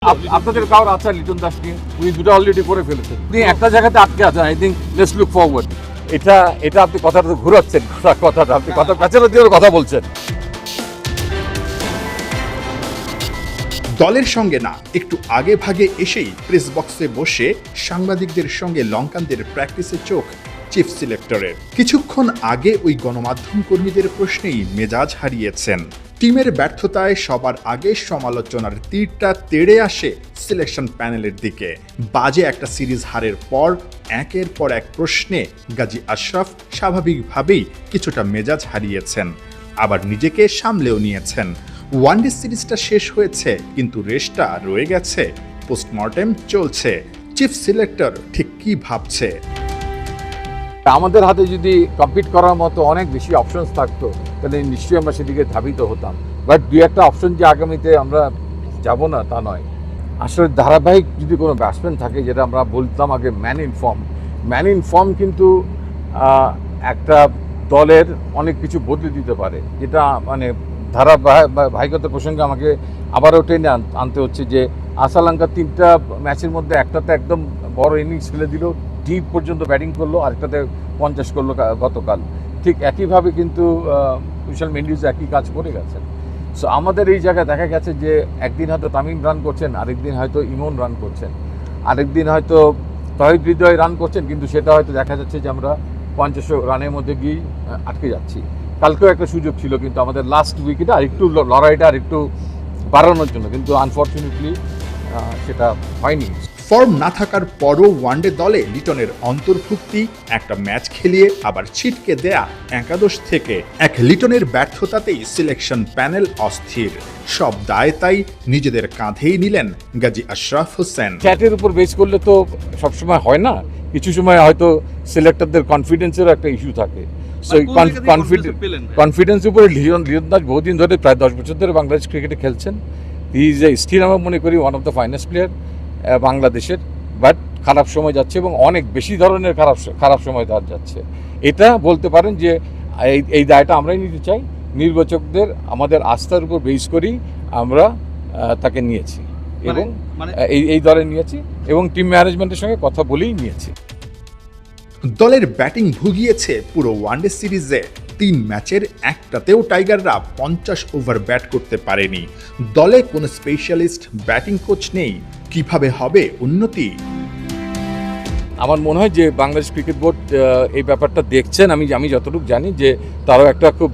আপনাদের কারোর আছে লিটন দাস নিয়ে উনি দুটো অলরেডি করে ফেলেছেন, উনি একটা জায়গাতে আটকে আছেন। I think let's look forward. এটা আপনি কথাটা ঘুরাচ্ছেন, কথাটা আপনি কথা প্যাচারের জন্য কথা বলছেন। দলের সঙ্গে না, একটু আগে ভাগে এসেই প্রেস বক্সে বসে সাংবাদিকদের সঙ্গে লঙ্কানদের প্র্যাকটিসে চোখ চিফ সিলেক্টরের। কিছুক্ষণ আগে ওই গণমাধ্যম কর্মীদের প্রশ্নেই মেজাজ হারিয়েছেন। টিমের ব্যর্থতায় সবার আগে সমালোচনার তীরটা তেড়ে আসে সিলেকশন প্যানেলের দিকে। বাজে একটা সিরিজ হারের পর একের পর এক প্রশ্নে গাজী আশরাফ স্বাভাবিকভাবেই কিছুটা মেজাজ হারিয়েছেন, আবার নিজেকে সামলেও নিয়েছেন। ওয়ানডে সিরিজটা শেষ হয়েছে, কিন্তু রেশটা রয়ে গেছে, পোস্টমর্টেম চলছে। চিফ সিলেক্টর ঠিক কি ভাবছে? আমাদের হাতে যদি কম্পিট করার মতো অনেক বেশি অপশনস থাকতো তাহলে নিশ্চয়ই আমরা সেদিকে ধাবিত হতাম। বাট দু একটা অপশন যে আগামীতে আমরা যাব না তা নয়। আসলে ধারাবাহিক যদি কোনো ব্যাটসম্যান থাকে, যেটা আমরা বলতাম আগে ম্যান ইন ফর্ম কিন্তু একটা দলের অনেক কিছু বদলে দিতে পারে। যেটা মানে ধারাবাহিকতার প্রসঙ্গে আমাকে আবারও টেনে আনতে হচ্ছে যে আসালঙ্কা 3টা ম্যাচের মধ্যে একটাতে একদম বড় ইনিংস ফেলে দিল, ডিপ পর্যন্ত ব্যাটিং করলো, আরেকটাতে 50 করলো গতকাল। ঠিক একইভাবে কিন্তু কুশল মেন্ডিস একই কাজ করে গেছেন। সো আমাদের এই জায়গায় দেখা গেছে যে একদিন হয়তো তামিম রান করছেন, আরেকদিন হয়তো ইমন রান করছেন, আরেকদিন হয়তো তহিদ হৃদয় রান করছেন, কিন্তু সেটা হয়তো দেখা যাচ্ছে যে আমরা 50 রানের মধ্যে গিয়েই আটকে যাচ্ছি। কালকেও একটা সুযোগ ছিল, কিন্তু আমাদের লাস্ট উইকেটে আরেকটু লড়াইটা আরেকটু বাড়ানোর জন্য, কিন্তু আনফর্চুনেটলি সেটা হয়নি। ফর্ম না থাকার পরও ওয়ানডে দলে লিটনের অন্তর্ভুক্তি, একটা ম্যাচ খেলিয়ে আবার ছিটকে দেয়া একাদশ থেকে এক লিটনের ব্যর্থতাতেই সিলেকশন প্যানেল অস্থির। সব দায় তাই নিজেদের কাঁধেই নিলেন গাজী আশরাফ হোসেন। চ্যাটের উপর বেস করলে তো সবসময় হয় না, কিছু সময় হয়তো সিলেক্টরদের কনফিডেন্সেরও একটা ইস্যু থাকে। সো কনফিডেন্স উপরে লিটন দাস বহুদিন ধরে, প্রায় 10 বছর ধরে বাংলাদেশ ক্রিকেটে খেলছেন। হি ইজ এ স্টিল, আমরা মনে করি one of the finest player বাংলাদেশের। বাট খারাপ সময় যাচ্ছে এবং অনেক বেশি ধরনের খারাপ সময় তার যাচ্ছে। এটা বলতে পারেন যে এই দায়টা আমরাই নিতে চাই। নির্বাচকদের আমাদের আস্থার উপর বেস করেই আমরা তাকে নিয়েছি এবং এই দলে নিয়েছি এবং টিম ম্যানেজমেন্টের সঙ্গে কথা বলেই নিয়েছি। দলের ব্যাটিং ভুগিয়েছে পুরো ওয়ানডে সিরিজে। 3 ম্যাচের একটাতেও টাইগাররা 50 ওভার ব্যাট করতে পারেনি। দলে কোনো স্পেশালিস্ট ব্যাটিং কোচ নেই। কিভাবে হবে উন্নতি? আমার মনে হয় যে বাংলাদেশ ক্রিকেট বোর্ড এই ব্যাপারটা দেখছেন। আমি যতটুকু জানি যে তারাও একটা খুব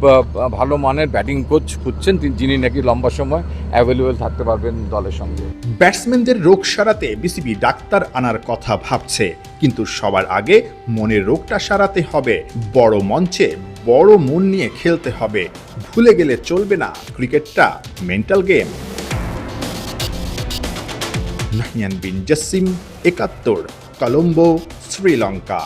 ভালো মানের ব্যাটিং কোচ খুঁজছেন, যিনি নাকি লম্বা সময় অ্যাভেলেবেল থাকতে পারবেন দলের সঙ্গে। ব্যাটসম্যানদের রোগ সারাতে বিসিবি ডাক্তার আনার কথা ভাবছে, কিন্তু সবার আগে মনের রোগটা সারাতে হবে। বড় মঞ্চে বড় মন নিয়ে খেলতে হবে। ভুলে গেলে চলবে না, ক্রিকেটটা মেন্টাল গেম। নাহিয়ান বিন জাসিম, 71, কলম্বো, শ্রীলঙ্কা।